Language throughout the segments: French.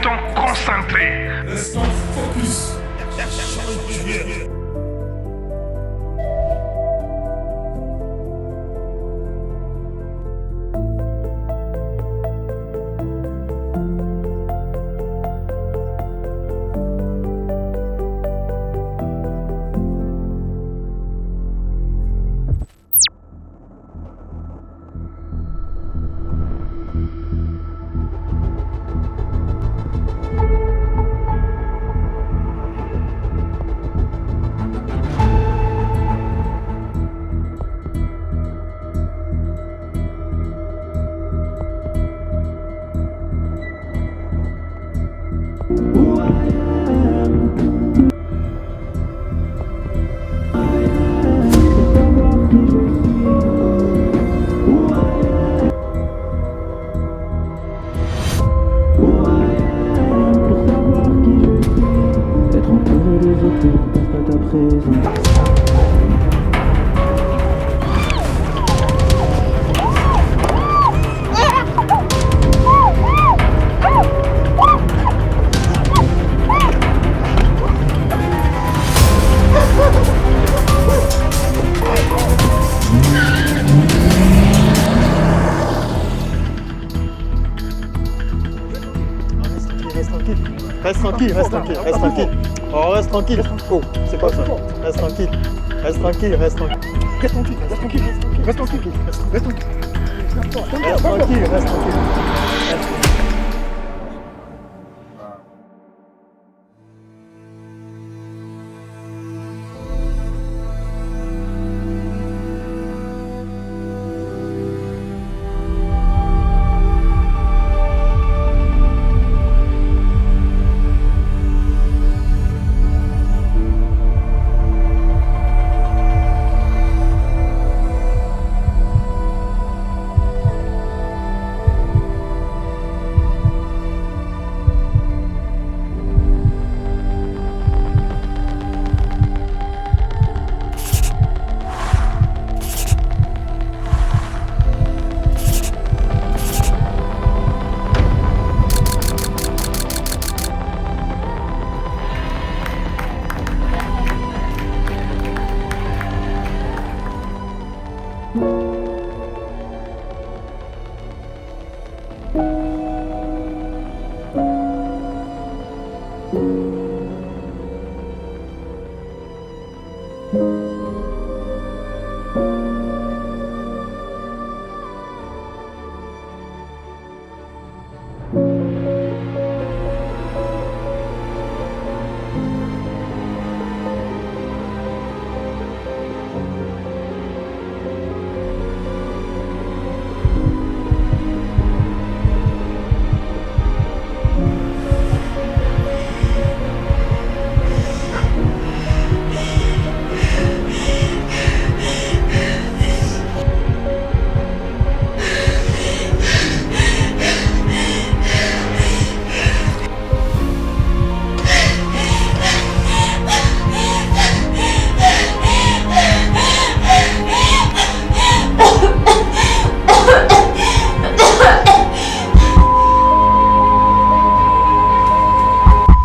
Restons concentrés. Restons focus. Reste tranquille. Oh, reste tranquille. Oh, c'est quoi ça? Reste tranquille. Reste tranquille. Reste tranquille.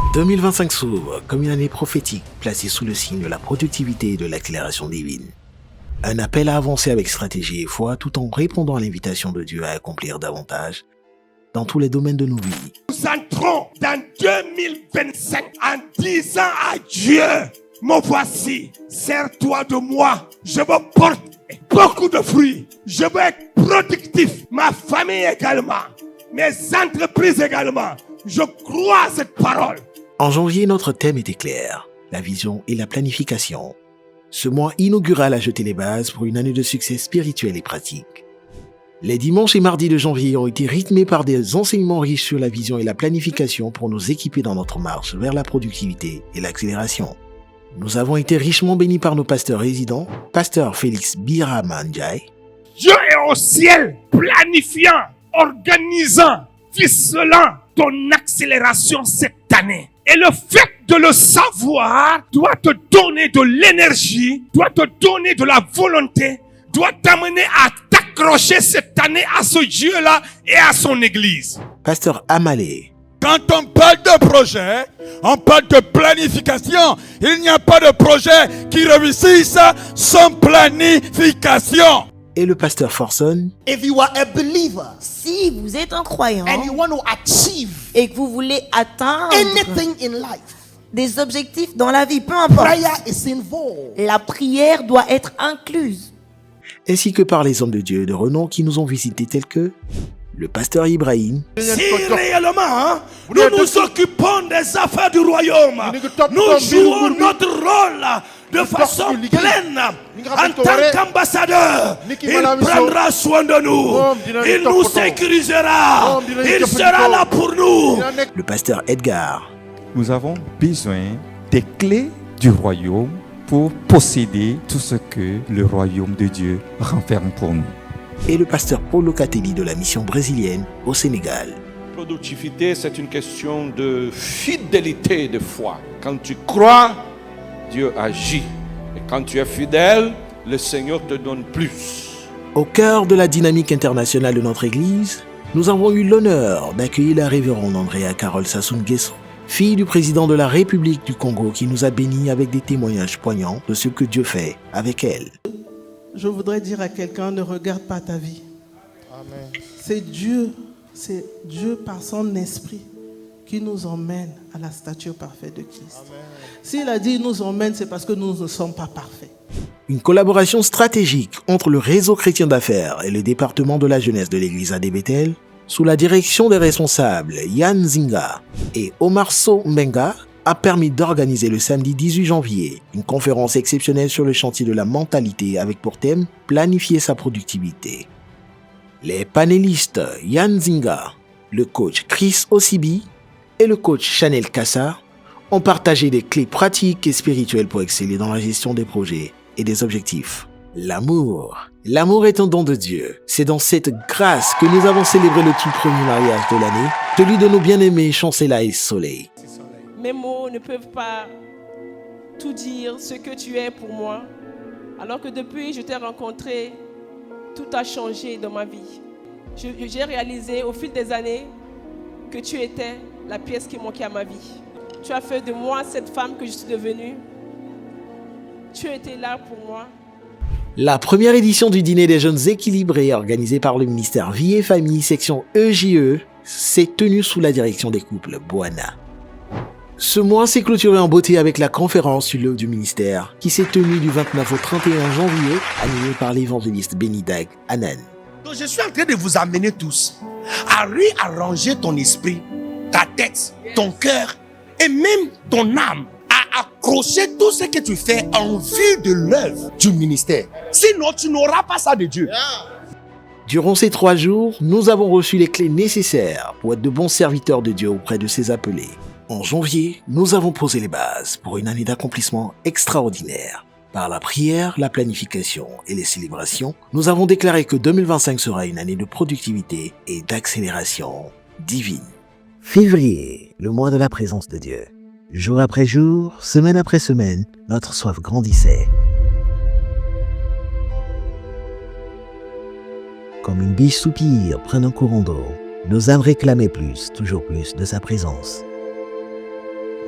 « 2025 s'ouvre comme une année prophétique placée sous le signe de la productivité et de l'accélération divine. Un appel à avancer avec stratégie et foi tout en répondant à l'invitation de Dieu à accomplir davantage dans tous les domaines de nos vies. Nous entrons dans 2025 en disant à Dieu, me voici, sers-toi de moi, je veux porter beaucoup de fruits, je veux être productif, ma famille également, mes entreprises également, je crois à cette parole. En janvier, notre thème était clair, la vision et la planification. Ce mois inaugural a jeté les bases pour une année de succès spirituel et pratique. Les dimanches et mardis de janvier ont été rythmés par des enseignements riches sur la vision et la planification pour nous équiper dans notre marche vers la productivité et l'accélération. Nous avons été richement bénis par nos pasteurs résidents, pasteur Félix Biramanjai. Dieu est au ciel, planifiant, organisant, ficelant ton accélération cette année. Et le fait de le savoir doit te donner de l'énergie, doit te donner de la volonté, doit t'amener à t'accrocher cette année à ce Dieu-là et à son église. Pasteur Amalé. Quand on parle de projet, on parle de planification. Il n'y a pas de projet qui réussisse sans planification. Et le pasteur Forson, If you are a believer Si vous êtes un croyant and you want to achieve et que vous voulez atteindre anything in life, des objectifs dans la vie, peu importe, prayer is involved. la prière doit être incluse. ainsi que par les hommes de Dieu de renom qui nous ont visités tels que le pasteur Ibrahim, Si réellement nous nous occupons des affaires du royaume, nous jouons notre rôle de façon pleine en tant qu'ambassadeur, il prendra soin de nous, il nous sécurisera, il sera là pour nous. le pasteur Edgar, Nous avons besoin des clés du royaume pour posséder tout ce que le royaume de Dieu renferme pour nous. et le pasteur Paul Locatelli de la mission brésilienne au Sénégal. Productivité, c'est une question de fidélité et de foi. Quand tu crois, Dieu agit. Et quand tu es fidèle, le Seigneur te donne plus. Au cœur de la dynamique internationale de notre Église, nous avons eu l'honneur d'accueillir la révérende Andrea Carole Sassou Nguesso, fille du président de la République du Congo, qui nous a bénis avec des témoignages poignants de ce que Dieu fait avec elle. Je voudrais dire à quelqu'un, ne regarde pas ta vie. C'est Dieu par son esprit qui nous emmène à la stature parfaite de Christ. S'il a dit il nous emmène, c'est parce que nous ne sommes pas parfaits. Une collaboration stratégique entre le réseau chrétien d'affaires et le département de la jeunesse de l'église AD Bethel, sous la direction des responsables Yann Zinga et Omar So Mbenga, a permis d'organiser le samedi 18 janvier une conférence exceptionnelle sur le chantier de la mentalité avec pour thème « Planifier sa productivité ». Les panélistes Yann Zinga, le coach Chris Osibi et le coach Chanel Kassa ont partagé des clés pratiques et spirituelles pour exceller dans la gestion des projets et des objectifs. L'amour. L'amour est un don de Dieu. C'est dans cette grâce que nous avons célébré le tout premier mariage de l'année, celui de nos bien-aimés Chancela et Soleil. Mes mots ne peuvent pas tout dire ce que tu es pour moi. Alors que depuis que je t'ai rencontré, tout a changé dans ma vie. J'ai réalisé au fil des années que tu étais la pièce qui manquait à ma vie. Tu as fait de moi cette femme que je suis devenue. Tu étais là pour moi. La première édition du dîner des jeunes équilibrés organisé par le ministère Vie et Famille section EJE s'est tenue sous la direction des couples Boana. Ce mois s'est clôturé en beauté avec la conférence sur l'œuvre du ministère qui s'est tenue du 29 au 31 janvier, animée par l'évangéliste Benidag Anan. Donc je suis en train de vous amener tous à réarranger ton esprit, ta tête, ton cœur et même ton âme à accrocher tout ce que tu fais en vue de l'œuvre du ministère. Sinon, tu n'auras pas ça de Dieu. Durant ces 3 jours, nous avons reçu les clés nécessaires pour être de bons serviteurs de Dieu auprès de ses appelés. En janvier, nous avons posé les bases pour une année d'accomplissement extraordinaire. Par la prière, la planification et les célébrations, nous avons déclaré que 2025 sera une année de productivité et d'accélération divine. Février, le mois de la présence de Dieu. Jour après jour, semaine après semaine, notre soif grandissait. Comme une biche soupire près d'un courant d'eau, nos âmes réclamaient plus, toujours plus de sa présence.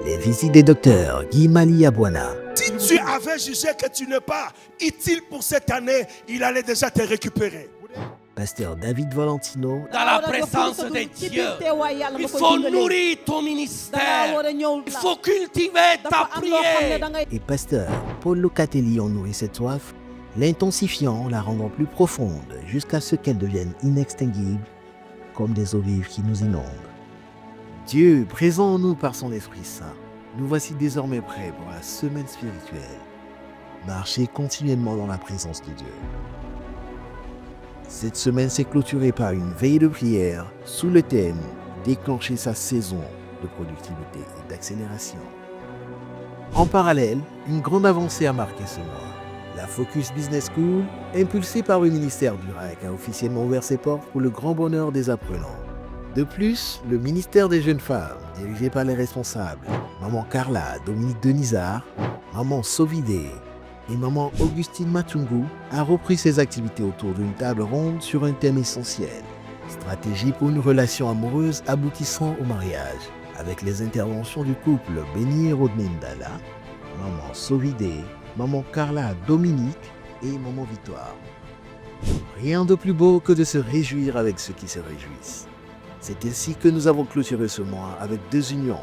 Les visites des docteurs Guy Mali à Boana. Si tu avais jugé que tu n'es pas utile pour cette année, il allait déjà te récupérer. Pasteur David Valentino. Dans la présence de Dieu, il faut nourrir ton ministère, il faut cultiver ta prière. Et pasteur Paul Locatelli ont nourri cette soif, l'intensifiant, la rendant plus profonde, jusqu'à ce qu'elle devienne inextinguible, comme des eaux vives qui nous inondent. Dieu, présent en nous par son Esprit Saint, nous voici désormais prêts pour la semaine spirituelle. Marcher continuellement dans la présence de Dieu. Cette semaine s'est clôturée par une veille de prière sous le thème « Déclencher sa saison de productivité et d'accélération ». En parallèle, une grande avancée a marqué ce mois. La Focus Business School, impulsée par le ministère du RAC, a officiellement ouvert ses portes pour le grand bonheur des apprenants. De plus, le ministère des Jeunes Femmes, dirigé par les responsables Maman Carla, Dominique Denizard, Maman Sovidé et Maman Augustine Matungu, a repris ses activités autour d'une table ronde sur un thème essentiel, Stratégie pour une relation amoureuse aboutissant au mariage, avec les interventions du couple Béni Rodnindala, maman Sovide, maman Carla Dominique et maman Victoire. Rien de plus beau que de se réjouir avec ceux qui se réjouissent. C'est ainsi que nous avons clôturé ce mois avec 2 unions.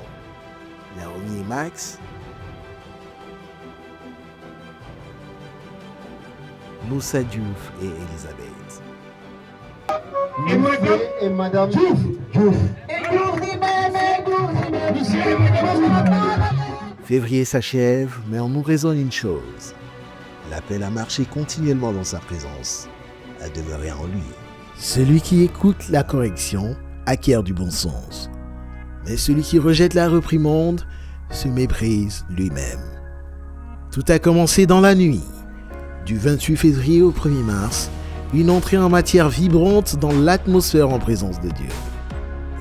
Naomi et Max, Moussa Diouf et Elisabeth. Et Madame Diouf. Février s'achève, mais on nous raisonne une chose. L'appel à marcher continuellement dans sa présence, à demeurer en lui. Celui qui écoute la correction acquiert du bon sens. Mais celui qui rejette la réprimande se méprise lui-même. Tout a commencé dans la nuit. Du 28 février au 1er mars, une entrée en matière vibrante dans l'atmosphère en présence de Dieu.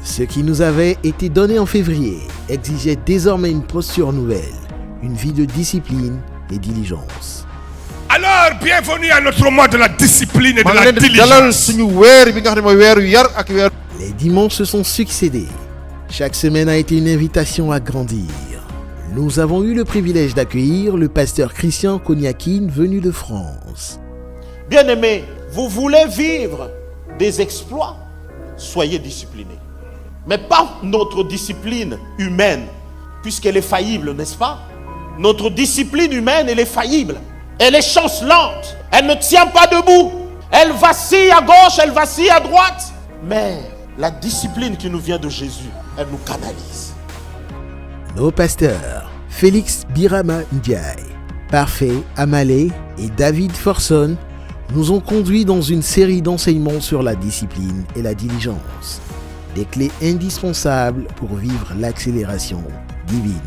Ce qui nous avait été donné en février exigeait désormais une posture nouvelle, une vie de discipline et diligence. Alors, bienvenue à notre mois de la discipline et de la diligence. Les dimanches se sont succédés. Chaque semaine a été une invitation à grandir. Nous avons eu le privilège d'accueillir le pasteur Christian Koniakine venu de France. Bien-aimés, vous voulez vivre des exploits, soyez disciplinés. Mais pas notre discipline humaine, puisqu'elle est faillible, n'est-ce pas? Notre discipline humaine, elle est faillible. Elle est chancelante. Elle ne tient pas debout. Elle vacille à gauche, elle vacille à droite. Mais la discipline qui nous vient de Jésus, elle nous canalise. Nos pasteurs, Félix Birama Ndiaye, Parfait Amalé et David Forson, nous ont conduits dans une série d'enseignements sur la discipline et la diligence. Des clés indispensables pour vivre l'accélération divine.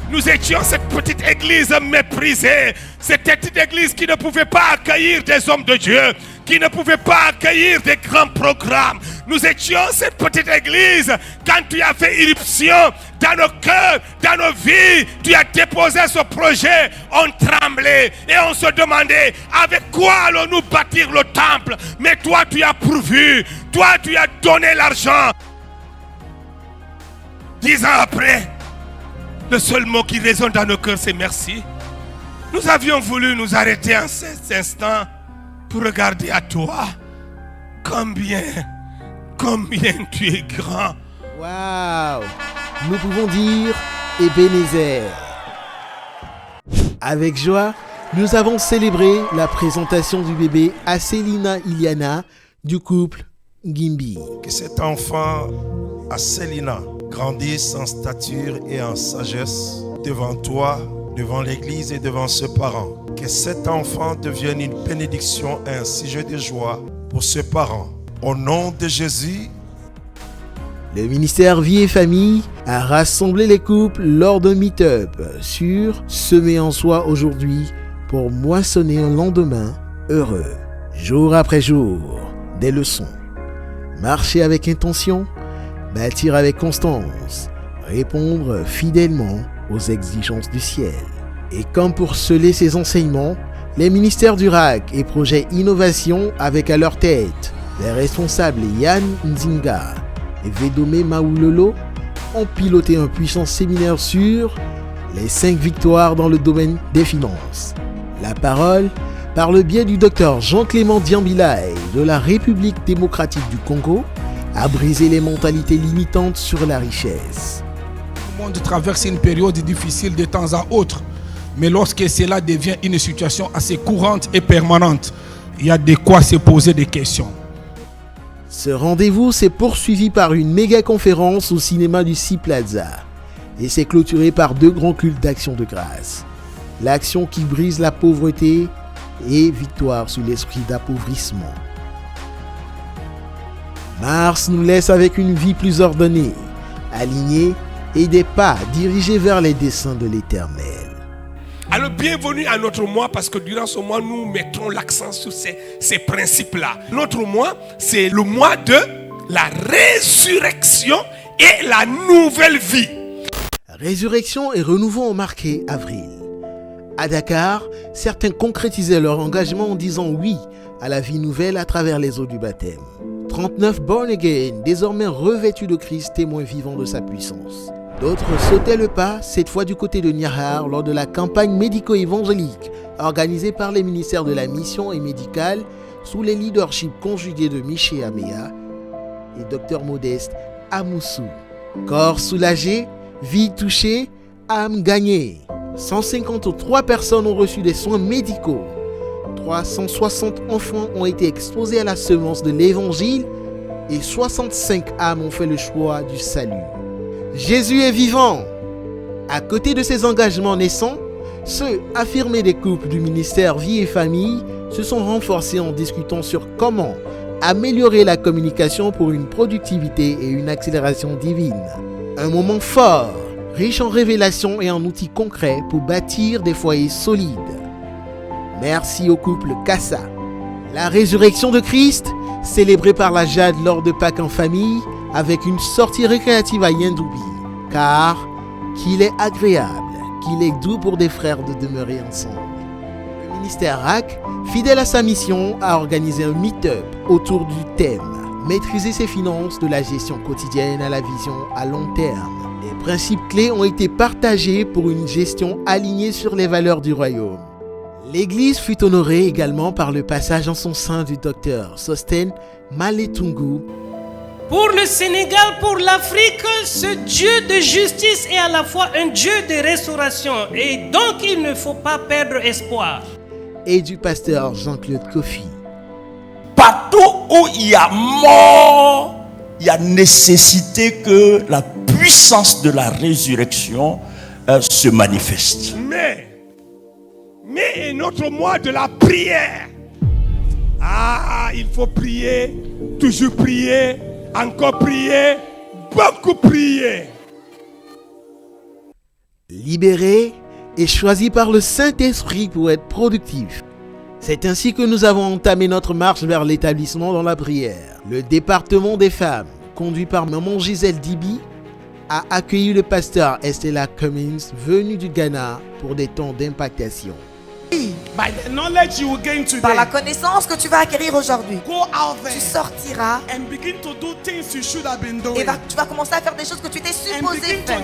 Nous étions cette petite église méprisée, cette petite église qui ne pouvait pas accueillir des hommes de Dieu, qui ne pouvait pas accueillir des grands programmes. Nous étions cette petite église, quand tu as fait irruption dans nos cœurs, dans nos vies, tu as déposé ce projet, on tremblait et on se demandait avec quoi allons-nous bâtir le temple. Mais toi tu as pourvu, toi tu as donné l'argent. 10 ans après, le seul mot qui résonne dans nos cœurs, c'est merci. Nous avions voulu nous arrêter en cet instant pour regarder à toi. Combien tu es grand. Waouh! Nous pouvons dire Ebenezer. Avec joie, nous avons célébré la présentation du bébé à Célina Iliana du couple Gimbi. Que cet enfant, à Célina, grandisse en stature et en sagesse devant toi, devant l'église et devant ce parent. Que cet enfant devienne une bénédiction et un sujet de joie pour ce parent. Au nom de Jésus. Le ministère Vie et Famille a rassemblé les couples lors d'un meet-up sur Semer en soi aujourd'hui pour moissonner un lendemain heureux. Jour après jour, des leçons. Marcher avec intention, bâtir avec constance, répondre fidèlement aux exigences du ciel. Et comme pour sceller ces enseignements, les ministères du RAC et Projet Innovation avec à leur tête les responsables Yann Nzinga et Vedome Maoulolo ont piloté un puissant séminaire sur les 5 victoires dans le domaine des finances. La parole, par le biais du docteur Jean-Clément Diambilaye de la République démocratique du Congo, a brisé les mentalités limitantes sur la richesse. Le monde traverse une période difficile de temps à autre, mais lorsque cela devient une situation assez courante et permanente, il y a de quoi se poser des questions. Ce rendez-vous s'est poursuivi par une méga conférence au cinéma du Sea Plaza et s'est clôturé par 2 grands cultes d'action de grâce. L'action qui brise la pauvreté et victoire sur l'esprit d'appauvrissement. Mars nous laisse avec une vie plus ordonnée, alignée et des pas dirigés vers les desseins de l'Éternel. Alors bienvenue à notre mois parce que durant ce mois, nous mettons l'accent sur ces principes-là. Notre mois, c'est le mois de la résurrection et la nouvelle vie. Résurrection et renouveau ont marqué avril. À Dakar, certains concrétisaient leur engagement en disant oui à la vie nouvelle à travers les eaux du baptême. 39 born again, désormais revêtus de Christ, témoins vivants de sa puissance. D'autres sautaient le pas, cette fois du côté de Niahar, lors de la campagne médico-évangélique organisée par les ministères de la mission et médicale sous les leaderships conjugués de Miché Améa et Dr Modeste Amoussou. Corps soulagé, vie touchée, âme gagnée. 153 personnes ont reçu des soins médicaux. 360 enfants ont été exposés à la semence de l'évangile et 65 âmes ont fait le choix du salut. Jésus est vivant. À côté de ces engagements naissants, ceux affirmés des couples du ministère Vie et Famille se sont renforcés en discutant sur comment améliorer la communication pour une productivité et une accélération divine. Un moment fort, riche en révélations et en outils concrets pour bâtir des foyers solides. Merci au couple Kassa. La résurrection de Christ, célébrée par la Jade lors de Pâques en famille, avec une sortie récréative à Yendoubi, car qu'il est agréable, qu'il est doux pour des frères de demeurer ensemble. Le ministère RAC, fidèle à sa mission, a organisé un meet-up autour du thème « Maîtriser ses finances de la gestion quotidienne à la vision à long terme ». Les principes clés ont été partagés pour une gestion alignée sur les valeurs du royaume. L'église fut honorée également par le passage en son sein du docteur Sosten Maletungu. Pour le Sénégal, pour l'Afrique, ce Dieu de justice est à la fois un Dieu de restauration. Et donc, il ne faut pas perdre espoir. Et du pasteur Jean-Claude Kofi. Partout où il y a mort, il y a nécessité que la puissance de la résurrection se manifeste. Mais est notre mois de la prière. Ah, il faut prier, toujours prier, encore prier, beaucoup prier. Libéré et choisi par le Saint-Esprit pour être productif. C'est ainsi que nous avons entamé notre marche vers l'établissement dans la prière. Le département des femmes, conduit par maman Gisèle Dibi, a accueilli le pasteur Estella Cummings, venu du Ghana pour des temps d'impactation. Par la connaissance que tu vas acquérir aujourd'hui, tu sortiras et tu vas commencer à faire des choses que tu t'es supposé faire.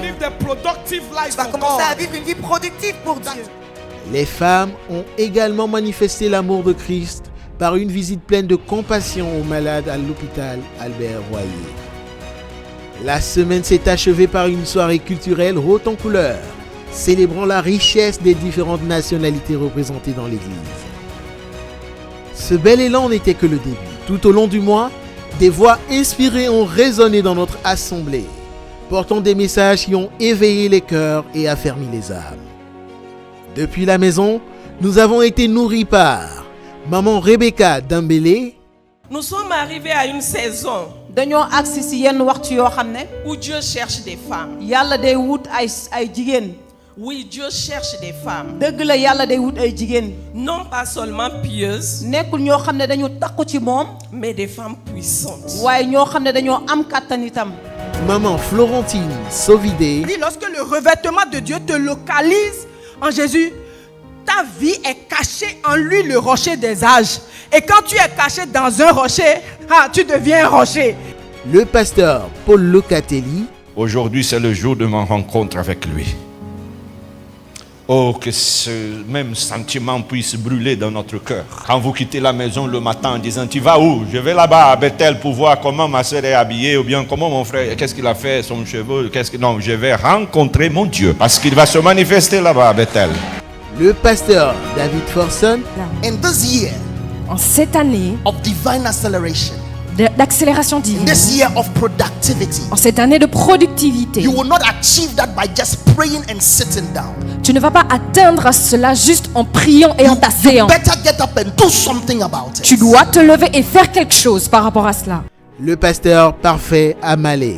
Tu vas commencer à vivre une vie productive pour Dieu. Les femmes ont également manifesté l'amour de Christ par une visite pleine de compassion aux malades à l'hôpital Albert Royer. La semaine s'est achevée par une soirée culturelle haute en couleurs, célébrant la richesse des différentes nationalités représentées dans l'église. Ce bel élan n'était que le début. Tout au long du mois, des voix inspirées ont résonné dans notre assemblée, portant des messages qui ont éveillé les cœurs et affermi les âmes. Depuis la maison, nous avons été nourris par maman Rebecca Dambélé. Nous sommes arrivés à une saison où Dieu cherche des femmes. Oui, Dieu cherche des femmes. Non pas seulement pieuses, mais des femmes puissantes. Maman Florentine Sovidé. Lorsque le revêtement de Dieu te localise en Jésus, ta vie est cachée en lui, le rocher des âges. Et quand tu es caché dans un rocher, tu deviens un rocher. Le pasteur Paul Locatelli. Aujourd'hui, c'est le jour de ma rencontre avec lui. Oh, que ce même sentiment puisse brûler dans notre cœur. Quand vous quittez la maison le matin en disant « Tu vas où ?»« Je vais là-bas à Bethel pour voir comment ma soeur est habillée ou bien comment mon frère, qu'est-ce qu'il a fait, son cheveu, Non, je vais rencontrer mon Dieu parce qu'il va se manifester là-bas à Bethel. » Le pasteur David Forson. In this year, en cette année of divine acceleration, d'accélération divine, this year of productivity, en cette année de productivité, you will not achieve that by just praying and sitting down. Tu ne vas pas atteindre cela juste en priant et en t'asseyant. Tu dois te lever et faire quelque chose par rapport à cela. Le pasteur parfait Amalé.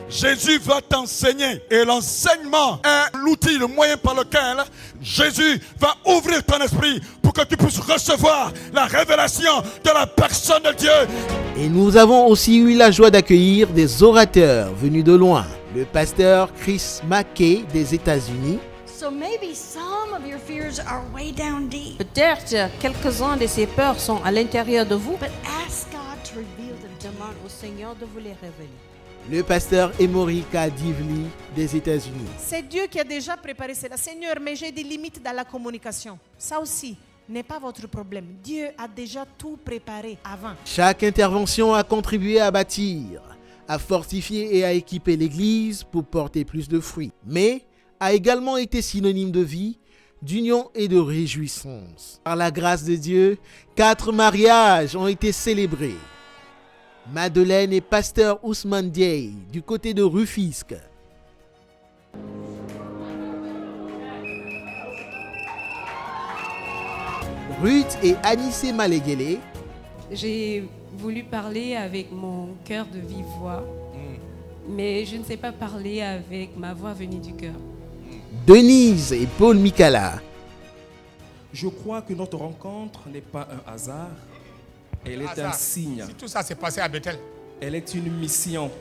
Jésus va t'enseigner et l'enseignement est l'outil, le moyen par lequel Jésus va ouvrir ton esprit pour que tu puisses recevoir la révélation de la personne de Dieu. Et nous avons aussi eu la joie d'accueillir des orateurs venus de loin. Le pasteur Chris Mackey des États-Unis, So maybe some of your fears are way down deep. Peut-être quelques-uns de ces peurs sont à l'intérieur de vous. But ask God to reveal them. Demande au Seigneur de vous les révéler. Le pasteur Emorika Divli des États-Unis. C'est Dieu qui a déjà préparé cela. Seigneur, mais j'ai des limites dans la communication. Ça aussi n'est pas votre problème. Dieu a déjà tout préparé avant. Chaque intervention a contribué à bâtir, à fortifier et à équiper l'Église pour porter plus de fruits, mais a également été synonyme de vie, d'union et de réjouissance. Par la grâce de Dieu, 4 mariages ont été célébrés. Madeleine et pasteur Ousmane Dieye du côté de Rufisque. Ruth et Anissé Maléguélé. J'ai voulu parler avec mon cœur de vive voix, mais je ne sais pas parler avec ma voix venue du cœur. Denise et Paul Mikala. Je crois que notre rencontre n'est pas un hasard. Elle est un signe. Si tout ça s'est passé à Bethel. Elle est une mission,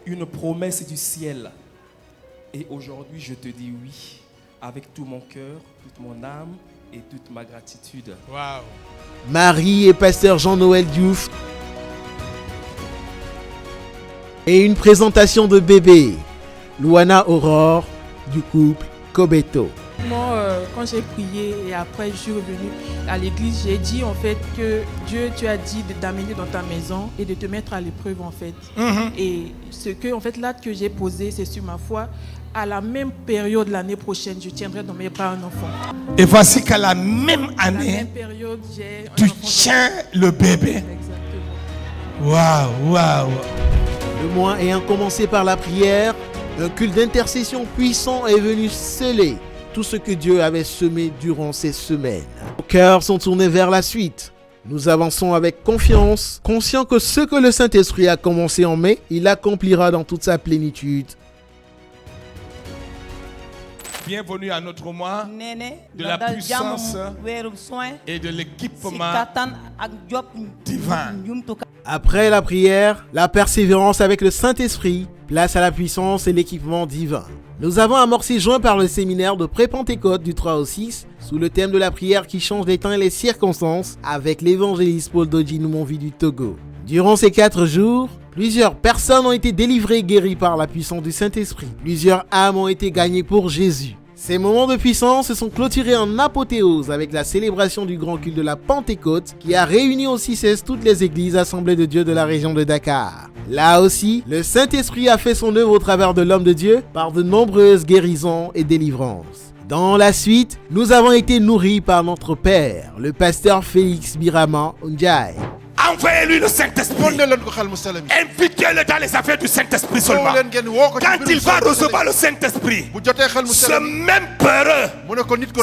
une promesse du ciel. Et aujourd'hui, je te dis oui, avec tout mon cœur, toute mon âme et toute ma gratitude. Wow. Marie et pasteur Jean-Noël Diouf. Et une présentation de bébé, Luana Aurore du couple Kobeto. Moi, quand j'ai prié et après je suis revenue à l'église, j'ai dit en fait que Dieu, tu as dit de t'amener dans ta maison et de te mettre à l'épreuve en fait. Et ce que en fait l'acte que j'ai posé, c'est sur ma foi. À la même période l'année prochaine, je tiendrai dans mes bras un enfant. Et voici qu'à la même année, la même période, tu tiens le bébé. Waouh, waouh. Le mois ayant commencé par la prière, un culte d'intercession puissant est venu sceller tout ce que Dieu avait semé durant ces semaines. Nos cœurs sont tournés vers la suite. Nous avançons avec confiance, conscients que ce que le Saint-Esprit a commencé en mai, il l'accomplira dans toute sa plénitude. Bienvenue à notre mois de la puissance et de l'équipement divin. Après la prière, la persévérance avec le Saint-Esprit, place à la puissance et l'équipement divin. Nous avons amorcé joint par le séminaire de pré-Pentecôte du 3 au 6 sous le thème de la prière qui change les temps et les circonstances avec l'évangéliste Paul Dodji Noumonvi du Togo. Durant ces 4 jours, plusieurs personnes ont été délivrées et guéries par la puissance du Saint-Esprit. Plusieurs âmes ont été gagnées pour Jésus. Ces moments de puissance se sont clôturés en apothéose avec la célébration du grand culte de la Pentecôte qui a réuni au 6S toutes les églises assemblées de Dieu de la région de Dakar. Là aussi, le Saint-Esprit a fait son œuvre au travers de l'homme de Dieu par de nombreuses guérisons et délivrances. Dans la suite, nous avons été nourris par notre Père, le pasteur Félix Birama Ndiaye. Envoyez-lui le Saint-Esprit. Invitez-le dans les affaires du Saint-Esprit seulement. Quand il va recevoir le Saint-Esprit, ce même peureux,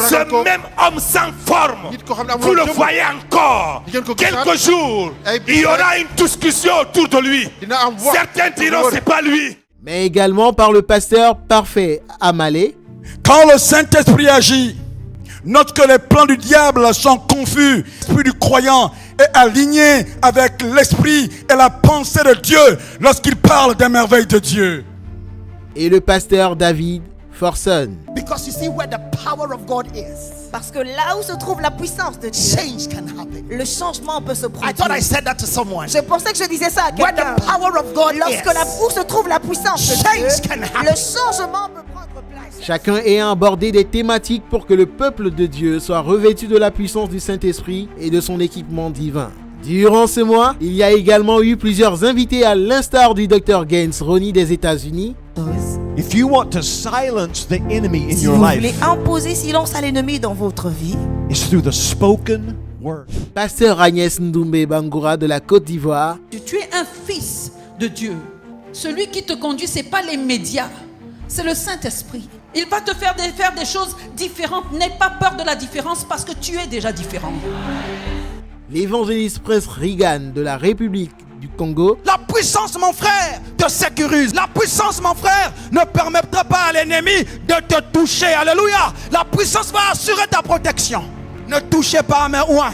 ce même homme sans forme, vous le voyez encore. Quelques jours, il y aura une discussion autour de lui. Certains diront c'est pas lui. Mais également par le pasteur Parfait Amalé. Quand le Saint-Esprit agit, note que les plans du diable sont confus. L'esprit du croyant est aligné avec l'esprit et la pensée de Dieu lorsqu'il parle des merveilles de Dieu. Et le pasteur David Forson. Because you see where the power of God is. Parce que là où se trouve la puissance de Dieu, change can happen. Le changement peut se produire. I thought I said that to someone. Je pensais que je disais ça à quelqu'un. Where the power of God où se trouve la puissance de change Dieu, can happen. le changement peut prendre place. Chacun ayant abordé des thématiques pour que le peuple de Dieu soit revêtu de la puissance du Saint-Esprit et de son équipement divin. Durant ce mois, il y a également eu plusieurs invités à l'instar du Dr Gaines Ronnie des États-Unis. If you want to silence the enemy in Si your vous life, voulez imposer silence à l'ennemi dans votre vie, it's through the spoken word. Pasteur Agnès Ndoumbe Bangoura de la Côte d'Ivoire. Tu es un fils de Dieu. Celui qui te conduit, ce n'est pas les médias, c'est le Saint-Esprit. Il va te faire des choses différentes. N'aie pas peur de la différence parce que tu es déjà différent. L'évangéliste Prince Reagan de la République du Congo. La puissance, mon frère, te sécurise. La puissance, mon frère, ne permettra pas à l'ennemi de te toucher. Alléluia. La puissance va assurer ta protection. Ne touchez pas à mes oins.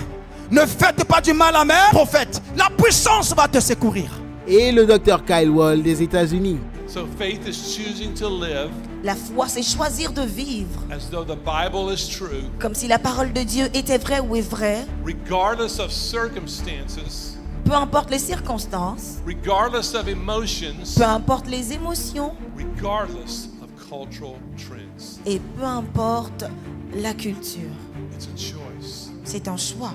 Ne faites pas du mal à mes prophètes. La puissance va te secourir. Et le Dr Kyle Wall des États-Unis. So faith is choosing to live La foi, c'est choisir de vivre as though the Bible is true, comme si la parole de Dieu était vraie ou est vraie, regardless of circumstances, peu importe les circonstances, regardless of emotions, peu importe les émotions regardless of cultural trends. et peu importe la culture. It's a choice. C'est un choix.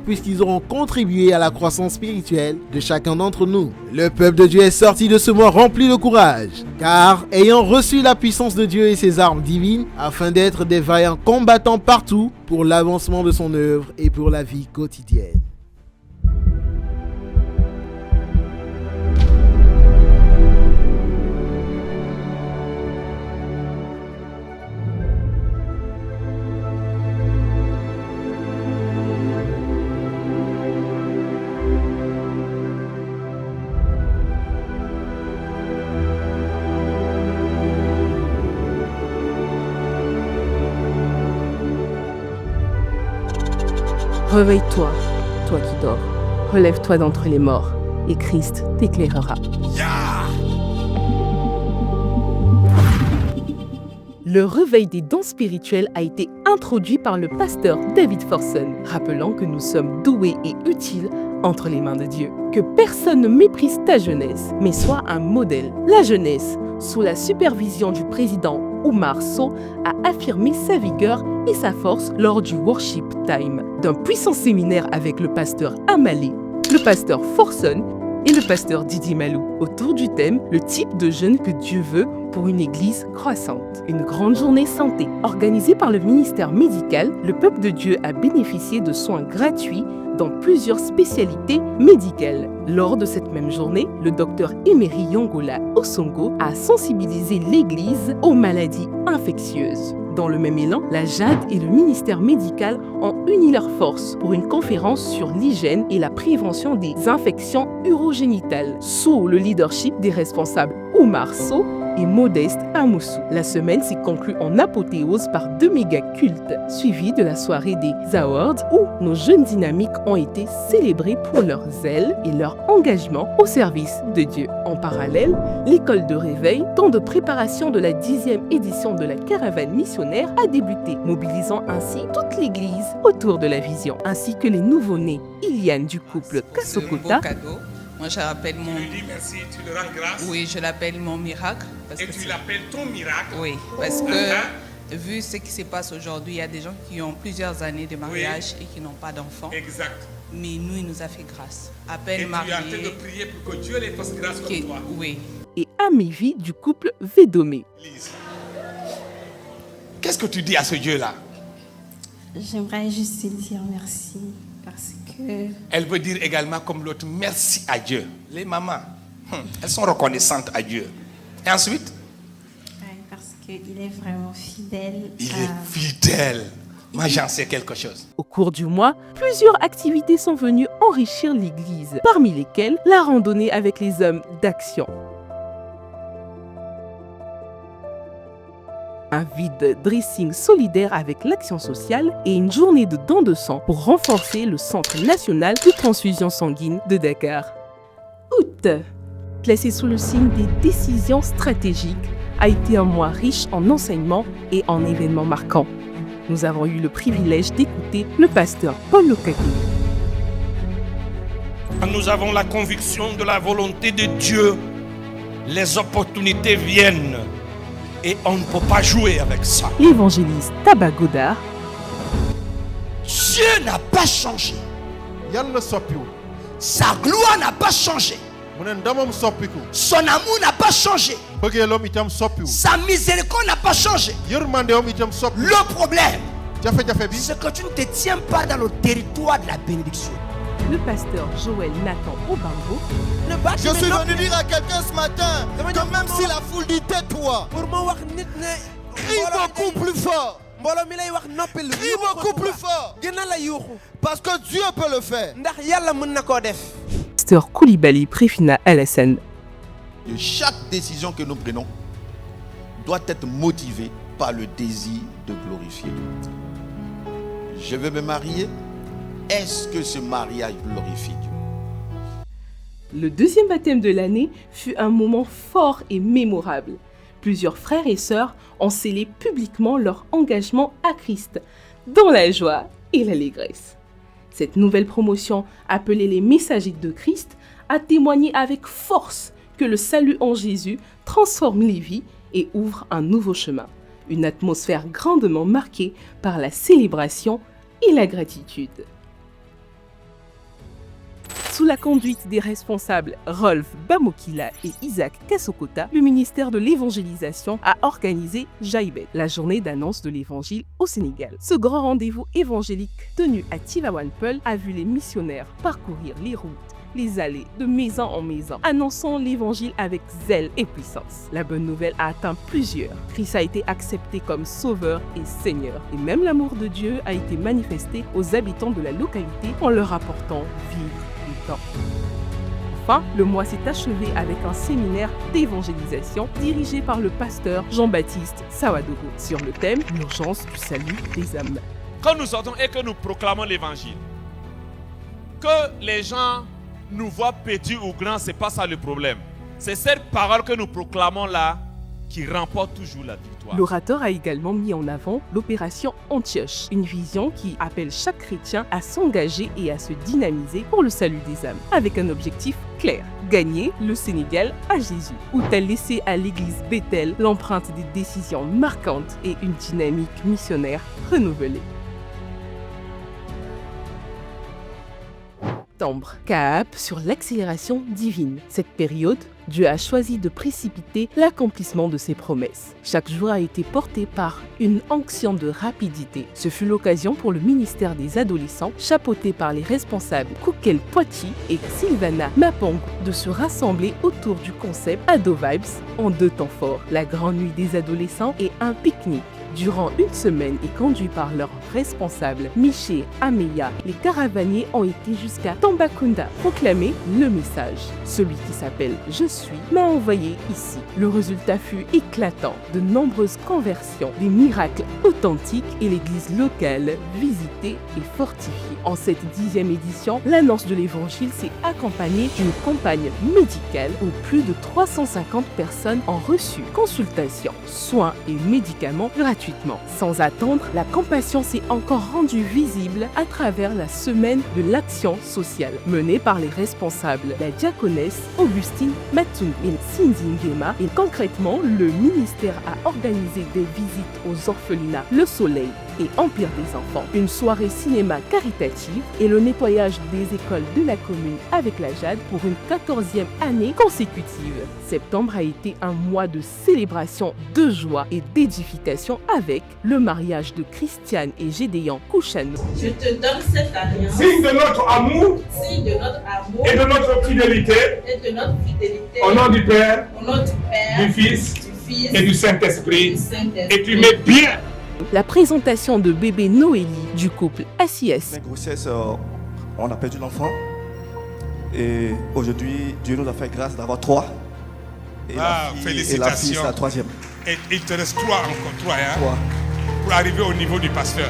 Puisqu'ils auront contribué à la croissance spirituelle de chacun d'entre nous. Le peuple de Dieu est sorti de ce mois rempli de courage, car ayant reçu la puissance de Dieu et ses armes divines, afin d'être des vaillants combattants partout pour l'avancement de son œuvre et pour la vie quotidienne. Réveille-toi, toi qui dors. Relève-toi d'entre les morts, et Christ t'éclairera. Le réveil des dons spirituels a été introduit par le pasteur David Forson, rappelant que nous sommes doués et utiles entre les mains de Dieu. Que personne ne méprise ta jeunesse, mais sois un modèle. La jeunesse, sous la supervision du président Oumar Sow, a affirmé sa vigueur et sa force lors du Worship Time, d'un puissant séminaire avec le pasteur Amalé, le pasteur Forson et le pasteur Didier Malou, autour du thème « Le type de jeune que Dieu veut pour une église croissante ». Une grande journée santé. Organisée par le ministère médical, le peuple de Dieu a bénéficié de soins gratuits dans plusieurs spécialités médicales. Lors de cette même journée, le docteur Emery Yongola Osongo a sensibilisé l'Église aux maladies infectieuses. Dans le même élan, la JAD et le ministère médical ont uni leurs forces pour une conférence sur l'hygiène et la prévention des infections urogénitales, sous le leadership des responsables Oumar Sow et Modeste Amoussou. La semaine s'est conclue en apothéose par 2 méga cultes, suivis de la soirée des Awards où nos jeunes dynamiques ont été célébrés pour leur zèle et leur engagement au service de Dieu. En parallèle, l'école de réveil, temps de préparation de la 10e édition de la caravane missionnaire, a débuté, mobilisant ainsi toute l'église autour de la vision, ainsi que les nouveau-nés Iliane du couple Kasokota. Moi, je l'appelle mon... Tu lui dis merci, tu le rends grâce. Oui, je l'appelle mon miracle. Et tu l'appelles ton miracle. Oui, parce que vu ce qui se passe aujourd'hui, il y a des gens qui ont plusieurs années de mariage et qui n'ont pas d'enfants. Exact. Mais nous, il nous a fait grâce. À peine et marié. tu es en train de prier pour que Dieu les fasse grâce comme toi. Oui. Et Amivi du couple Védomé. Qu'est-ce que tu dis à ce Dieu-là? J'aimerais juste te dire merci parce que... Elle veut dire également comme l'autre, merci à Dieu. Les mamans, elles sont reconnaissantes à Dieu. Et ensuite? Parce qu'il est vraiment fidèle. Il est fidèle. Moi, j'en sais quelque chose. Au cours du mois, plusieurs activités sont venues enrichir l'église, parmi lesquelles la randonnée avec les hommes d'action. Un vide dressing solidaire avec l'action sociale et une journée de dons de sang pour renforcer le Centre national de transfusion sanguine de Dakar. Août, placé sous le signe des décisions stratégiques, a été un mois riche en enseignements et en événements marquants. Nous avons eu le privilège d'écouter le pasteur Paul Lokaki. Nous avons la conviction de la volonté de Dieu. Les opportunités viennent. Et on ne peut pas jouer avec ça. L'évangéliste Tabagodar. Dieu n'a pas changé. Sa gloire n'a pas changé. Son amour n'a pas changé. Sa miséricorde n'a pas changé. Le problème, c'est que tu ne te tiens pas dans le territoire de la bénédiction. Le pasteur Joël Nathan Obango. Je suis venu dire à quelqu'un ce matin que même si la foule dit tais-toi, crie beaucoup plus fort. Crie beaucoup plus fort. Parce que Dieu peut le faire. Pasteur Koulibaly Préfina Alassane. Chaque décision que nous prenons doit être motivée par le désir de glorifier Dieu. Je veux me marier. Est-ce que ce mariage glorifie Dieu? Le deuxième baptême de l'année fut un moment fort et mémorable. Plusieurs frères et sœurs ont scellé publiquement leur engagement à Christ, dans la joie et l'allégresse. Cette nouvelle promotion, appelée les messagers de Christ, a témoigné avec force que le salut en Jésus transforme les vies et ouvre un nouveau chemin. Une atmosphère grandement marquée par la célébration et la gratitude. Sous la conduite des responsables Rolf Bamokila et Isaac Kassokota, le ministère de l'évangélisation a organisé Jaïbet, la journée d'annonce de l'évangile au Sénégal. Ce grand rendez-vous évangélique tenu à Tivaouane Peulh a vu les missionnaires parcourir les routes, les allées de maison en maison, annonçant l'évangile avec zèle et puissance. La bonne nouvelle a atteint plusieurs. Christ a été accepté comme sauveur et seigneur. Et même l'amour de Dieu a été manifesté aux habitants de la localité en leur apportant vivre et temps. Enfin, le mois s'est achevé avec un séminaire d'évangélisation dirigé par le pasteur Jean-Baptiste Sawadogo sur le thème « L'urgence du salut des âmes ». Quand nous sortons et que nous proclamons l'évangile, que les gens nous voient petits ou grands, ce n'est pas ça le problème. C'est cette parole que nous proclamons là qui remporte toujours la victoire. L'orateur a également mis en avant l'opération Antioche, une vision qui appelle chaque chrétien à s'engager et à se dynamiser pour le salut des âmes, avec un objectif clair, gagner le Sénégal à Jésus. Où a laissé à l'église Bethel l'empreinte des décisions marquantes et une dynamique missionnaire renouvelée. Cap sur l'accélération divine. Cette période, Dieu a choisi de précipiter l'accomplissement de ses promesses. Chaque jour a été porté par une onction de rapidité. Ce fut l'occasion pour le ministère des adolescents, chapeauté par les responsables Koukel Poiti et Sylvana Mapongo, de se rassembler autour du concept Ado Vibes en 2 temps forts, la grande nuit des adolescents et un pique-nique. Durant une semaine et conduits par leurs responsables, Miché, Ameya, les caravaniers ont été jusqu'à Tambacounda proclamer le message. Celui qui s'appelle « Je suis » m'a envoyé ici. Le résultat fut éclatant. De nombreuses conversions, des miracles authentiques et l'église locale visitée et fortifiée. En cette 10e édition, l'annonce de l'évangile s'est accompagnée d'une campagne médicale où plus de 350 personnes ont reçu consultations, soins et médicaments gratuitement. Sans attendre, la compassion s'est encore rendue visible à travers la semaine de l'action sociale menée par les responsables, la diaconesse Augustine Matung et Cindy Ngema. Et concrètement, le ministère a organisé des visites aux orphelinats Le Soleil et Empire des Enfants, une soirée cinéma caritative et le nettoyage des écoles de la commune avec la Jade pour une 14e année consécutive. Septembre a été un mois de célébration, de joie et d'édification avec le mariage de Christiane et Gédéon Kouchano. Je te donne cette alliance, signe de notre amour, et de notre fidélité, au nom du Père, du Fils et du Saint-Esprit. Et tu mets bien. La présentation de bébé Noélie du couple Assies. La grossesse, on a perdu l'enfant. Et aujourd'hui, Dieu nous a fait grâce d'avoir 3. Et félicitations. La fille, c'est la 3e. Et il te reste 3 encore, 3, hein, pour arriver au niveau du pasteur.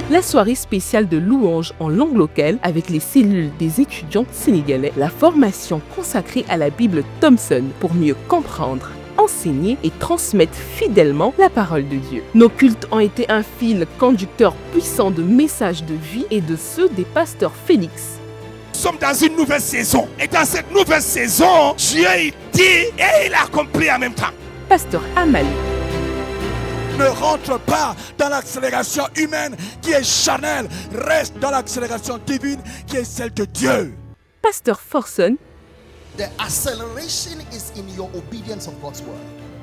La soirée spéciale de louange en langue locale avec les cellules des étudiants sénégalais. La formation consacrée à la Bible Thompson pour mieux comprendre, enseigner et transmettre fidèlement la parole de Dieu. Nos cultes ont été un fil conducteur puissant de messages de vie et de ceux des pasteurs Félix. Nous sommes dans une nouvelle saison. Et dans cette nouvelle saison, Dieu il dit et il accomplit en même temps. Pasteur Amal. Ne rentre pas dans l'accélération humaine qui est charnelle. Reste dans l'accélération divine qui est celle de Dieu. Pasteur Forson. The acceleration is in your obedience of God's word.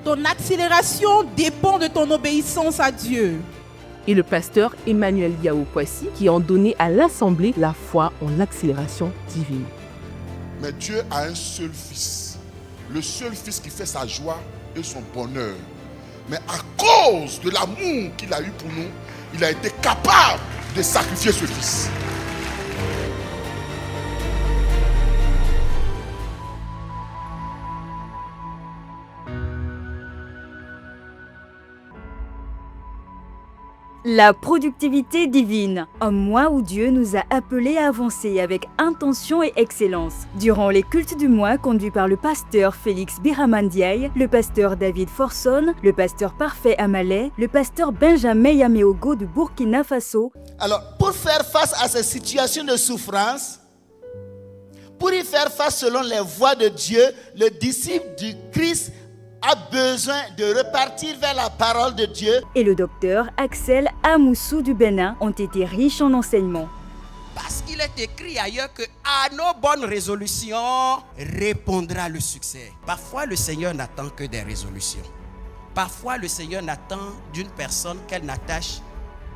Ton accélération dépend de ton obéissance à Dieu. Et le pasteur Emmanuel Yao-Poissy qui ont donné à l'Assemblée la foi en l'accélération divine. Mais Dieu a un seul fils. Le seul fils qui fait sa joie et son bonheur. Mais à cause de l'amour qu'il a eu pour nous, il a été capable de sacrifier ce fils. La productivité divine, un mois où Dieu nous a appelés à avancer avec intention et excellence. Durant les cultes du mois conduits par le pasteur Félix Biramandiaye, le pasteur David Forson, le pasteur Parfait Amalé, le pasteur Benjamin Yameogo de Burkina Faso. Alors, pour faire face à ces situations de souffrance, pour y faire face selon les voies de Dieu, le disciple du Christ a besoin de repartir vers la parole de Dieu. Et le docteur Axel Amoussou du Bénin ont été riches en enseignements. Parce qu'il est écrit ailleurs que à nos bonnes résolutions répondra le succès. Parfois le Seigneur n'attend que des résolutions. Parfois le Seigneur n'attend d'une personne qu'elle n'attache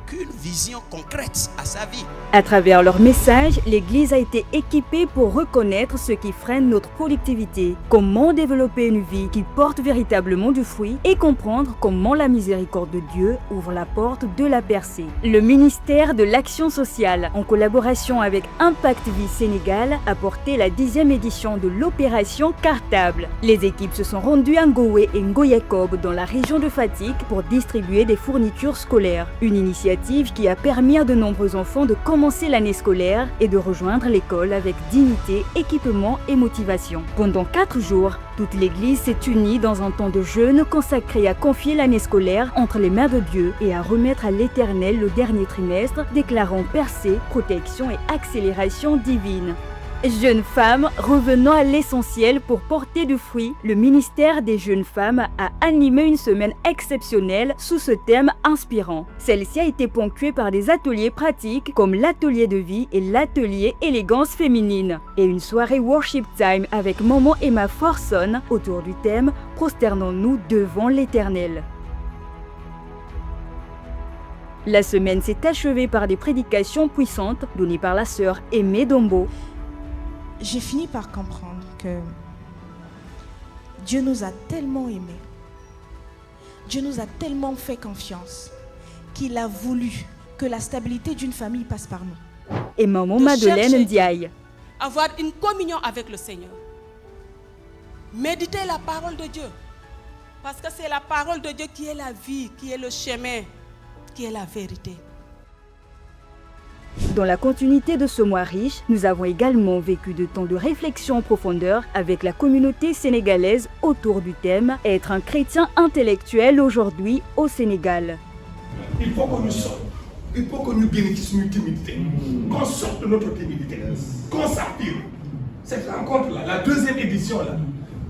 qu'une vision concrète à sa vie. À travers leur message, l'Église a été équipée pour reconnaître ce qui freine notre productivité, comment développer une vie qui porte véritablement du fruit et comprendre comment la miséricorde de Dieu ouvre la porte de la percée. Le ministère de l'Action sociale, en collaboration avec Impact Vie Sénégal, a porté la 10e édition de l'opération Cartable. Les équipes se sont rendues à Ngoé et Ngoyekob dans la région de Fatick pour distribuer des fournitures scolaires. Une initiative qui a permis à de nombreux enfants de commencer l'année scolaire et de rejoindre l'école avec dignité, équipement et motivation. Pendant 4 jours, toute l'Église s'est unie dans un temps de jeûne consacré à confier l'année scolaire entre les mains de Dieu et à remettre à l'Éternel le dernier trimestre, déclarant percée, protection et accélération divine. Jeunes femmes, revenant à l'essentiel pour porter du fruit, le ministère des jeunes femmes a animé une semaine exceptionnelle sous ce thème inspirant. Celle-ci a été ponctuée par des ateliers pratiques comme l'atelier de vie et l'atelier élégance féminine. Et une soirée worship time avec maman Emma Forson autour du thème « Prosternons-nous devant l'Éternel ». La semaine s'est achevée par des prédications puissantes données par la sœur Aimée Dombo. J'ai fini par comprendre que Dieu nous a tellement aimés, Dieu nous a tellement fait confiance, qu'il a voulu que la stabilité d'une famille passe par nous. Et maman Madeleine Ndiaye. Avoir une communion avec le Seigneur. Méditer la parole de Dieu. Parce que c'est la parole de Dieu qui est la vie, qui est le chemin, qui est la vérité. Dans la continuité de ce mois riche, nous avons également vécu de temps de réflexion en profondeur avec la communauté sénégalaise autour du thème « Être un chrétien intellectuel aujourd'hui au Sénégal ». Il faut que nous sortions, il faut que nous bénéficions de timidité, qu'on sorte de notre timidité, qu'on s'affirme. Cette rencontre-là, la 2e édition, là,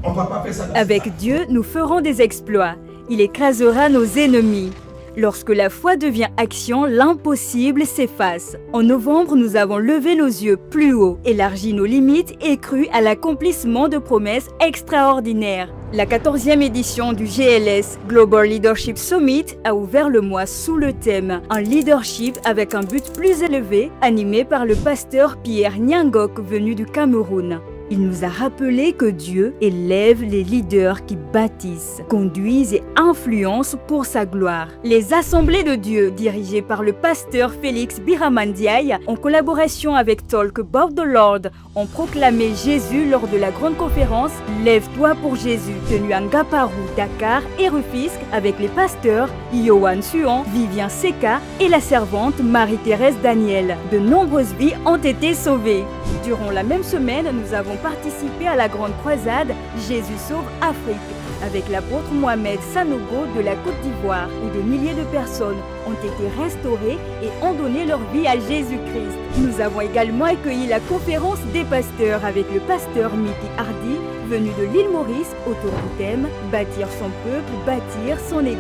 on ne va pas faire ça. Avec Dieu, nous ferons des exploits. Il écrasera nos ennemis. Lorsque la foi devient action, l'impossible s'efface. En novembre, nous avons levé nos yeux plus haut, élargi nos limites et cru à l'accomplissement de promesses extraordinaires. La 14e édition du GLS Global Leadership Summit a ouvert le mois sous le thème « Un leadership avec un but plus élevé » animé par le pasteur Pierre Nyangok venu du Cameroun. Il nous a rappelé que Dieu élève les leaders qui bâtissent, conduisent et influencent pour sa gloire. Les assemblées de Dieu, dirigées par le pasteur Félix Biramandiaye, en collaboration avec Talk About the Lord, ont proclamé Jésus lors de la grande conférence « Lève-toi pour Jésus » tenue à Ngaparou, Dakar et Rufisque avec les pasteurs Yohan Suan, Vivien Seka et la servante Marie-Thérèse Daniel. De nombreuses vies ont été sauvées. Durant la même semaine, nous avons participé à la grande croisade Jésus sauve Afrique avec l'apôtre Mohamed Sanogo de la Côte d'Ivoire où des milliers de personnes ont été restaurées et ont donné leur vie à Jésus-Christ. Nous avons également accueilli la conférence des pasteurs avec le pasteur Mickey Hardy venu de l'île Maurice autour du thème « Bâtir son peuple, bâtir son Église ».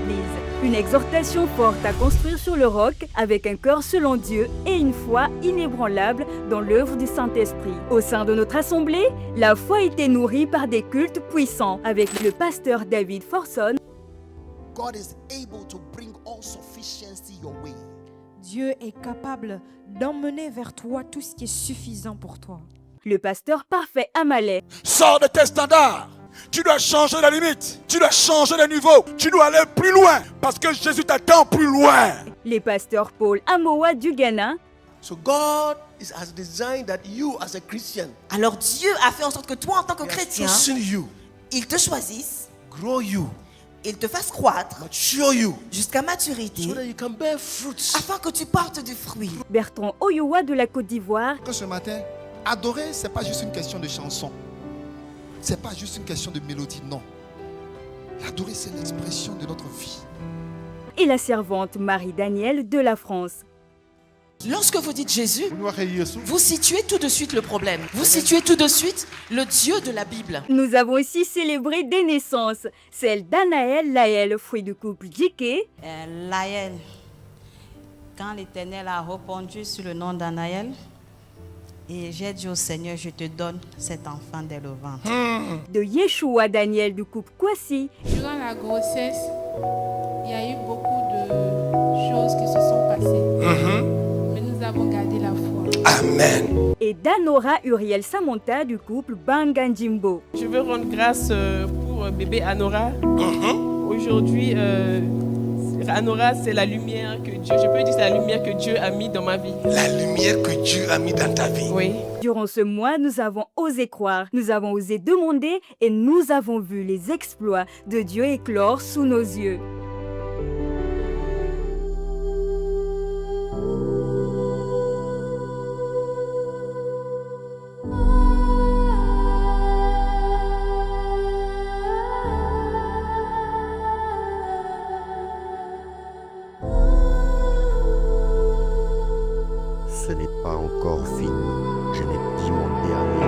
Une exhortation forte à construire sur le roc avec un cœur selon Dieu et une foi inébranlable dans l'œuvre du Saint-Esprit. Au sein de notre assemblée, la foi a été nourrie par des cultes puissants avec le pasteur David Forson. God is able to bring all sufficiency your way. Dieu est capable d'emmener vers toi tout ce qui est suffisant pour toi. Le pasteur Parfait Amalé. Sors de tes standards. Tu dois changer la limite. Tu dois changer le niveau. Tu dois aller plus loin parce que Jésus t'attend plus loin. Les pasteurs Paul Amoa du Ghana. So God has designed that you as a Christian. Alors Dieu a fait en sorte que toi en tant que chrétien, you, il te choisisse, grow you, il te fasse croître jusqu'à maturité, afin que tu portes du fruit. Bertrand Oyowa de la Côte d'Ivoire. Que ce matin, adorer, c'est pas juste une question de chanson. C'est pas juste une question de mélodie, non. L'adorer, c'est l'expression de notre vie. Et la servante Marie-Danielle de la France. Lorsque vous dites Jésus, vous situez tout de suite le problème. Vous situez tout de suite le Dieu de la Bible. Nous avons aussi célébré des naissances. Celle d'Anaël Laël, fruit du couple Djiké. Laël, quand l'Éternel a répondu sur le nom d'Anaël, et j'ai dit au Seigneur, je te donne cet enfant dès le ventre. De Yeshua Daniel du couple Kwasi. Durant la grossesse, il y a eu beaucoup de choses qui se sont passées. Mais nous avons gardé la foi. Amen. Et Danora Uriel Samantha du couple Banganjimbo. Je veux rendre grâce pour bébé Anora. Aujourd'hui, Anora, c'est la lumière que Dieu, je peux dire, c'est la lumière que Dieu a mis dans ma vie. La lumière que Dieu a mis dans ta vie. Oui. Durant ce mois, nous avons osé croire, nous avons osé demander et nous avons vu les exploits de Dieu éclore sous nos yeux. Ce n'est pas encore fini. Je n'ai dit mon dernier.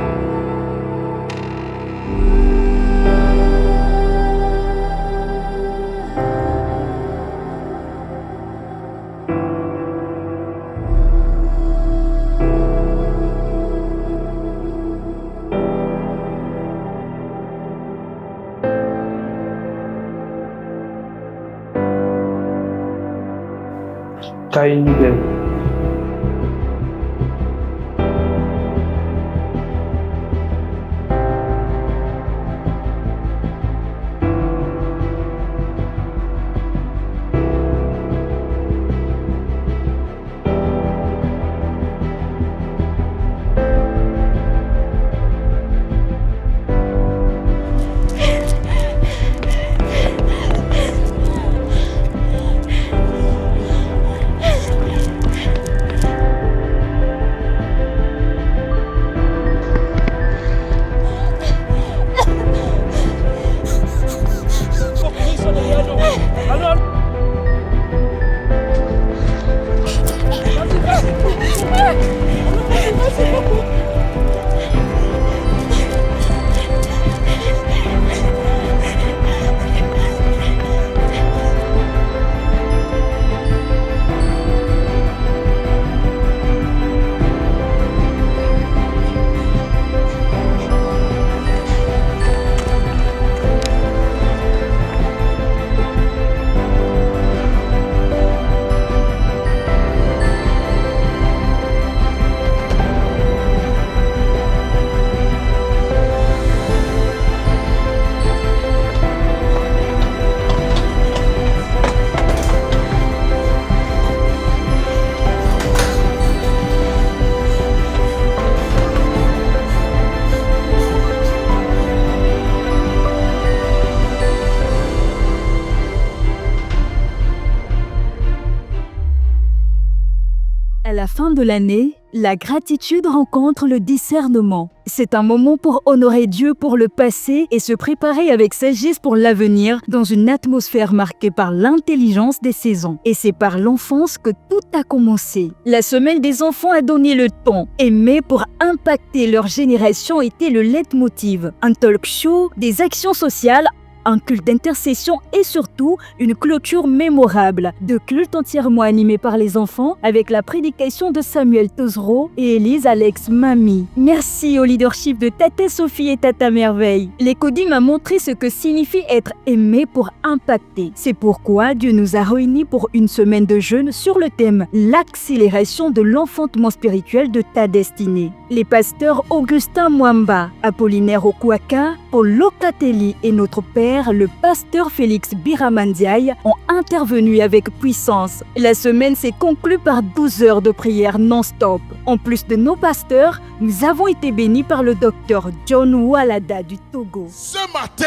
À la fin de l'année, la gratitude rencontre le discernement. C'est un moment pour honorer Dieu pour le passé et se préparer avec sagesse pour l'avenir dans une atmosphère marquée par l'intelligence des saisons. Et c'est par l'enfance que tout a commencé. La semaine des enfants a donné le ton. Aimer pour impacter leur génération était le leitmotiv. Un talk show, des actions sociales, un culte d'intercession et surtout une clôture mémorable de culte entièrement animé par les enfants avec la prédication de Samuel Tozero et Élise Alex Mami. Merci au leadership de Tata Sophie et Tata Merveille. L'Écodim a montré ce que signifie être aimé pour impacter. C'est pourquoi Dieu nous a réunis pour une semaine de jeûne sur le thème l'accélération de l'enfantement spirituel de ta destinée. Les pasteurs Augustin Mwamba, Apollinaire Okwaka, Paul Locatelli et notre père, le pasteur Félix Biramandiaï, ont intervenu avec puissance. La semaine s'est conclue par 12 heures de prière non-stop. En plus de nos pasteurs, nous avons été bénis par le docteur John Walada du Togo. Ce matin,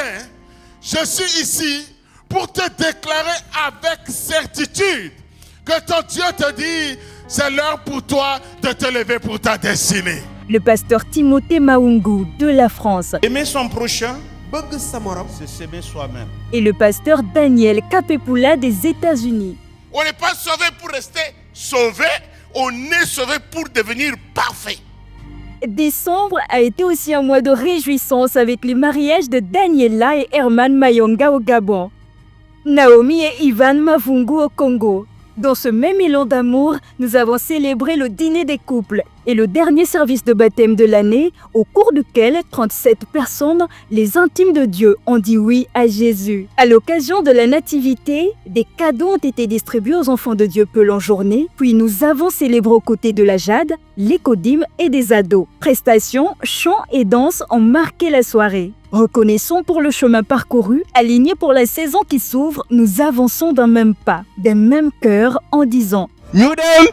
je suis ici pour te déclarer avec certitude que ton Dieu te dit, c'est l'heure pour toi de te lever pour ta destinée. Le pasteur Timothée Maungu de la France. Aimer son prochain, c'est s'aimer soi-même. Et le pasteur Daniel Kapepula des États-Unis. On n'est pas sauvé pour rester sauvé, on est sauvé pour devenir parfait. Décembre a été aussi un mois de réjouissance avec les mariages de Daniela et Herman Mayonga au Gabon, Naomi et Ivan Mavungu au Congo. Dans ce même élan d'amour, nous avons célébré le dîner des couples et le dernier service de baptême de l'année, au cours duquel 37 personnes, les intimes de Dieu, ont dit oui à Jésus. À l'occasion de la nativité, des cadeaux ont été distribués aux enfants de Dieu peu en journée, puis nous avons célébré aux côtés de la Jade, les Codim et des ados. Prestations, chants et danses ont marqué la soirée. Reconnaissons pour le chemin parcouru, alignés pour la saison qui s'ouvre, nous avançons d'un même pas, d'un même cœur en disant Nous dem.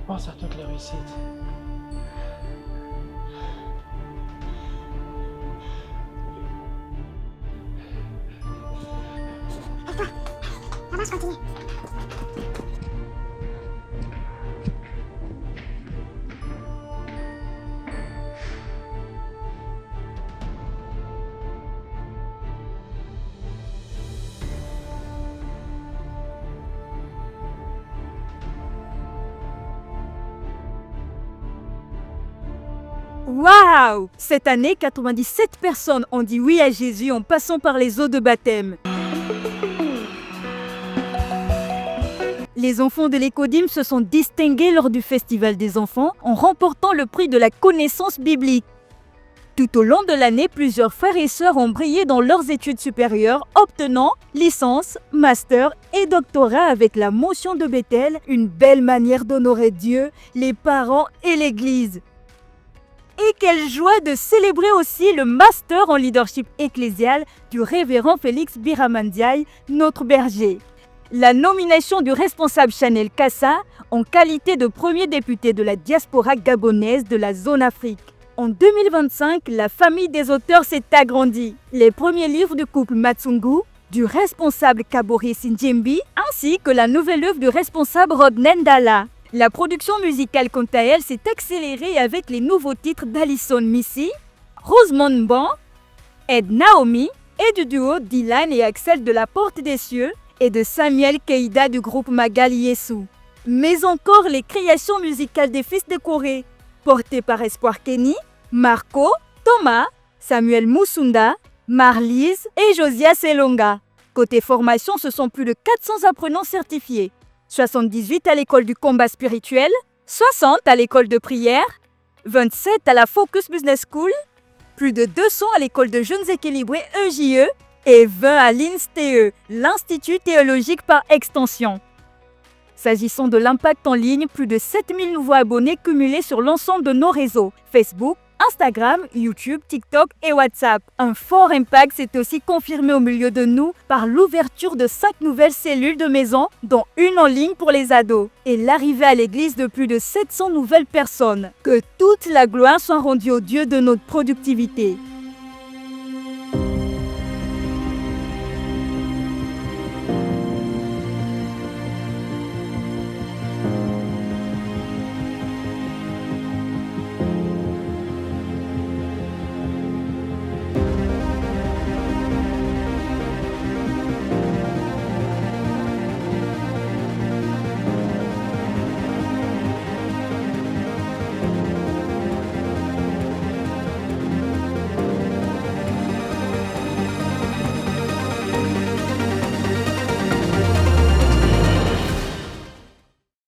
Pense à toutes les réussites. Attends, la marche continue. Waouh! Cette année, 97 personnes ont dit oui à Jésus en passant par les eaux de baptême. Les enfants de l'Écodim se sont distingués lors du Festival des enfants en remportant le prix de la connaissance biblique. Tout au long de l'année, plusieurs frères et sœurs ont brillé dans leurs études supérieures, obtenant licence, master et doctorat avec la motion de Bethel, une belle manière d'honorer Dieu, les parents et l'Église. Et quelle joie de célébrer aussi le master en leadership ecclésial du révérend Félix Biramandiaï, notre berger. La nomination du responsable Chanel Kassa en qualité de premier député de la diaspora gabonaise de la zone Afrique. En 2025, la famille des auteurs s'est agrandie. Les premiers livres du couple Matsungu, du responsable Kabori Sinjembi, ainsi que la nouvelle œuvre du responsable Rodnen Dalla. La production musicale, quant à elle, s'est accélérée avec les nouveaux titres d'Alison Missy, Rosemond Ban, Ed Naomi et du duo Dylan et Axel de la Porte des Cieux et de Samuel Keïda du groupe Magali Yesu. Mais encore les créations musicales des fils de Corée, portées par Espoir Kenny, Marco, Thomas, Samuel Musunda, Marlise et Josia Selonga. Côté formation, ce sont plus de 400 apprenants certifiés. 78 à l'école du combat spirituel, 60 à l'école de prière, 27 à la Focus Business School, plus de 200 à l'école de jeunes équilibrés EJE et 20 à l'INSTE, l'Institut théologique par extension. S'agissant de l'impact en ligne, plus de 7000 nouveaux abonnés cumulés sur l'ensemble de nos réseaux, Facebook, Instagram, YouTube, TikTok et WhatsApp. Un fort impact s'est aussi confirmé au milieu de nous par l'ouverture de 5 nouvelles cellules de maison, dont une en ligne pour les ados, et l'arrivée à l'église de plus de 700 nouvelles personnes. Que toute la gloire soit rendue au Dieu de notre productivité.